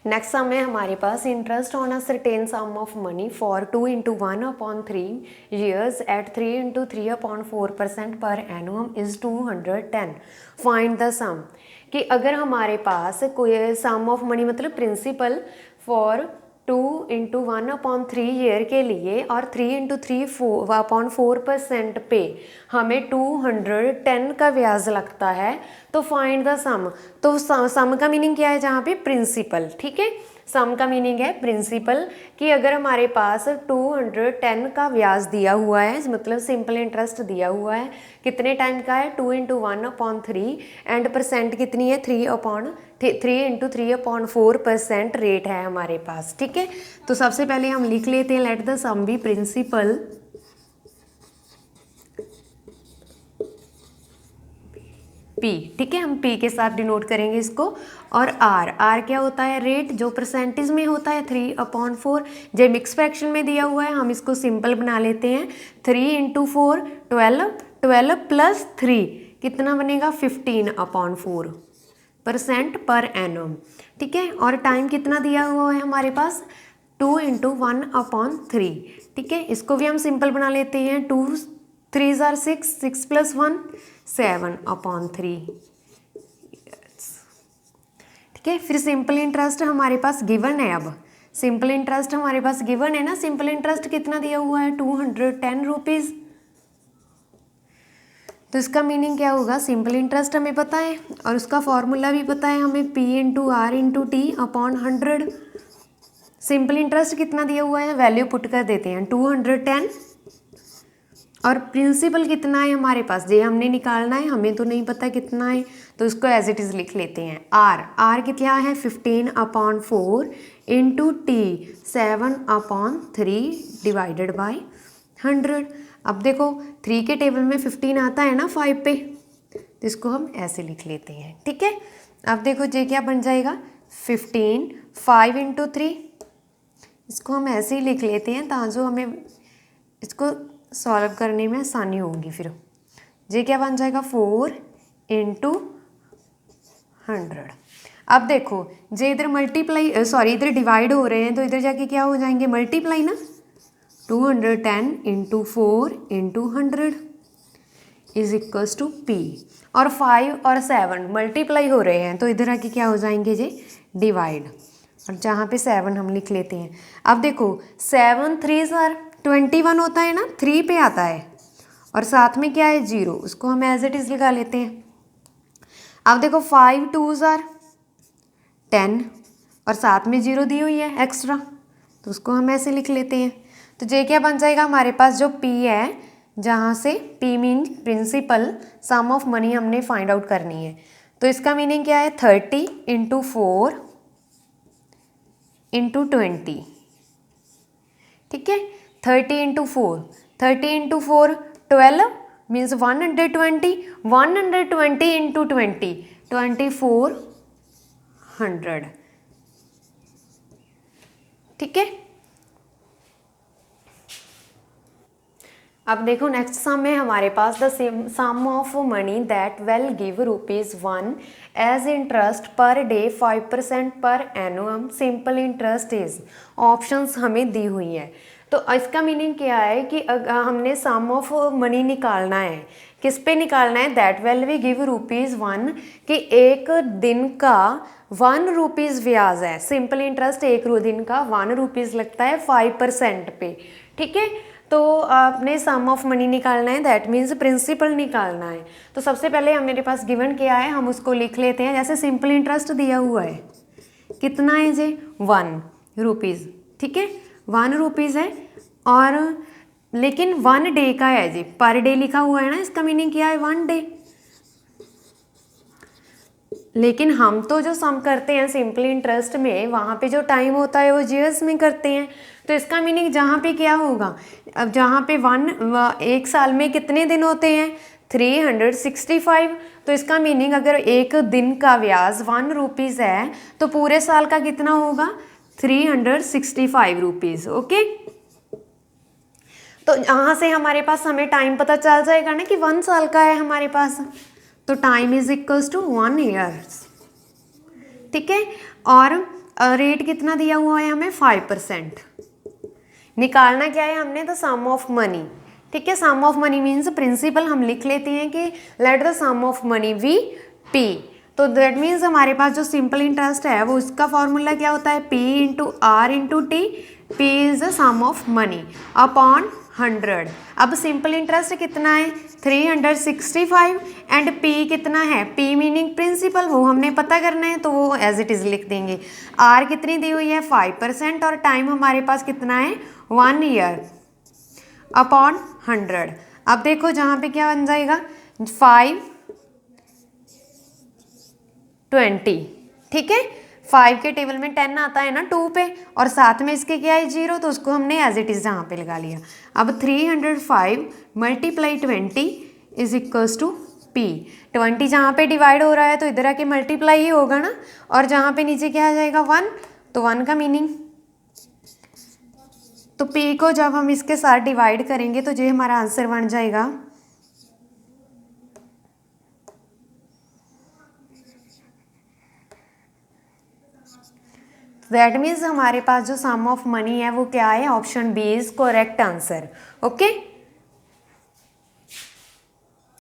Next sum है हमारे पास interest on a certain sum of money for 2 × 1/3 years at 3 × 3/4% per annum is 210। Find the sum. कि अगर हमारे पास कोई सम ऑफ मनी मतलब प्रिंसिपल फॉर 2 × 1/3 ईयर के लिए और 3 × 3/4% पे हमें 210 का ब्याज लगता है, तो फाइंड द सम। तो सम का मीनिंग क्या है जहाँ पे? प्रिंसिपल। ठीक है, सम का मीनिंग है प्रिंसिपल। कि अगर हमारे पास 210 का ब्याज दिया हुआ है, मतलब सिंपल इंटरेस्ट दिया हुआ है, कितने टाइम का है? 2 × 1/3 एंड परसेंट कितनी है? 3 × 3/4% रेट है हमारे पास। ठीक है, तो सबसे पहले हम लिख लेते हैं let the sum be principal P। ठीक है, हम P के साथ डिनोट करेंगे इसको। और R क्या होता है? रेट, जो परसेंटेज में होता है 3/4। जो मिक्स फ्रैक्शन में दिया हुआ है हम इसको सिंपल बना लेते हैं। 3 × 4 12, 12 + 3 कितना बनेगा? 15/4% पर एनम। ठीक है, और टाइम कितना दिया हुआ है हमारे पास? 2 × 1/3। ठीक है, इसको भी हम सिंपल बना लेते हैं। 2 3 * 6, 6 + 1 7/3। ठीक है, फिर सिंपल इंटरेस्ट हमारे पास गिवन है। अब सिंपल इंटरेस्ट हमारे पास गिवन है ना। सिंपल इंटरेस्ट कितना दिया हुआ है? 210 रुपीज़। तो इसका मीनिंग क्या होगा? सिंपल इंटरेस्ट हमें पता है और उसका फॉर्मूला भी पता है हमें, P × R × T/100। Simple interest कितना दिया हुआ है? वैल्यू पुट कर देते हैं 210। और प्रिंसिपल कितना है हमारे पास? ये हमने निकालना है, हमें तो नहीं पता कितना है, तो इसको एज इट इज़ लिख लेते हैं। R कितना है? 15/4 × T 7/3 / 100। अब देखो 3 के टेबल में 15 आता है ना 5 पे, तो इसको हम ऐसे लिख लेते हैं। ठीक है, अब देखो ये क्या बन जाएगा? 15 5 × 3। इसको हम ऐसे ही लिख लेते हैं ताकि हमें इसको सॉल्व करने में आसानी होगी। फिर ये क्या बन जाएगा? 4 × 100। अब देखो जे इधर इधर डिवाइड हो रहे हैं, तो इधर जाके क्या हो जाएंगे? मल्टीप्लाई ना। 210 × 4 × 100 = P। और 5 और 7 मल्टीप्लाई हो रहे हैं, तो इधर आके क्या हो जाएंगे? ये डिवाइड। और जहाँ पे 7 हम लिख लेते हैं। अब देखो 7 3 * 21 होता है ना, 3 पे आता है, और साथ में क्या है? 0। उसको हम एज इट इज़ लगा लेते हैं। अब देखो 5 2 * 10 और साथ में 0 दी हुई है एक्स्ट्रा, तो उसको हम ऐसे लिख लेते हैं। तो ये क्या बन जाएगा हमारे पास? जो P है, जहाँ से P mean principal, sum of money हमने फाइंड आउट करनी है, तो इसका मीनिंग क्या है? 30 × 4 × 20। ठीक है, 30 × 4 12 मीन्स 120 × 20 2400। ठीक है, अब देखो नेक्स्ट सम है हमारे पास the sum of money that will give ₹1 as interest per day 5% per annum. Simple interest is. Options हमें दी हुई है। तो इसका मीनिंग क्या है कि हमने सम ऑफ मनी निकालना है। किस पे निकालना है? दैट विल वी गिव ₹1 कि एक दिन का 1 रुपीज़ ब्याज है। सिंपल इंटरेस्ट एक दिन का 1 रुपीज़ लगता है 5% पे। ठीक है, तो आपने सम ऑफ मनी निकालना है, दैट मीन्स प्रिंसिपल निकालना है। तो सबसे पहले हम मेरे पास गिवन क्या है, हम उसको लिख लेते हैं। जैसे सिंपल इंटरेस्ट दिया हुआ है, कितना है जी? 1 रुपीज़। ठीक है, 1 रुपीज़ है, और लेकिन 1 डे का है जी, पर डे लिखा हुआ है ना, इसका मीनिंग क्या है? 1 डे। लेकिन हम तो जो सम करते हैं सिंपल इंटरेस्ट में, वहाँ पे जो टाइम होता है वो जीएस में करते हैं। तो इसका मीनिंग जहाँ पे क्या होगा? अब जहाँ पे एक साल में कितने दिन होते हैं? 365। तो इसका मीनिंग अगर एक दिन का ब्याज 1 रुपीज़ है, तो पूरे साल का कितना होगा? 365 रुपीज़। ओके, तो यहाँ से हमारे पास हमें टाइम पता चल जाएगा ना कि 1 साल का है हमारे पास, तो time is equals to 1 years. ठीक है, और रेट कितना दिया हुआ है हमें 5%। निकालना क्या है हमने, द सम ऑफ मनी। ठीक है, sum of money means principal हम लिख लेते हैं कि let the sum of money be P. तो दैट मीन्स हमारे पास जो सिंपल इंटरेस्ट है वो इसका फॉर्मूला क्या होता है, P into R into T. P is the sum of money upon 100। अब सिंपल इंटरेस्ट कितना है 365 एंड पी कितना है, पी मीनिंग प्रिंसिपल, वो हमने पता करना है तो वो एज इट इज़ लिख देंगे। आर कितनी दी हुई है 5% और टाइम हमारे पास कितना है 1 ईयर अपॉन 100। अब देखो जहाँ पे क्या बन जाएगा 520। ठीक है, 5 के टेबल में 10 आता है ना 2 पे, और साथ में इसके क्या है 0, तो उसको हमने एज इट इज़ जहाँ पे लगा लिया। अब 305 multiply 20 is equals to P. 20 जहाँ पे डिवाइड हो रहा है तो इधर आके मल्टीप्लाई ही होगा ना, और जहाँ पे नीचे क्या आ जाएगा 1, तो 1 का मीनिंग। तो पी को जब हम इसके साथ डिवाइड करेंगे तो ये हमारा आंसर बन जाएगा दैट मीन्स हमारे पास जो सम ऑफ मनी है वो क्या है, option B is correct answer. Okay.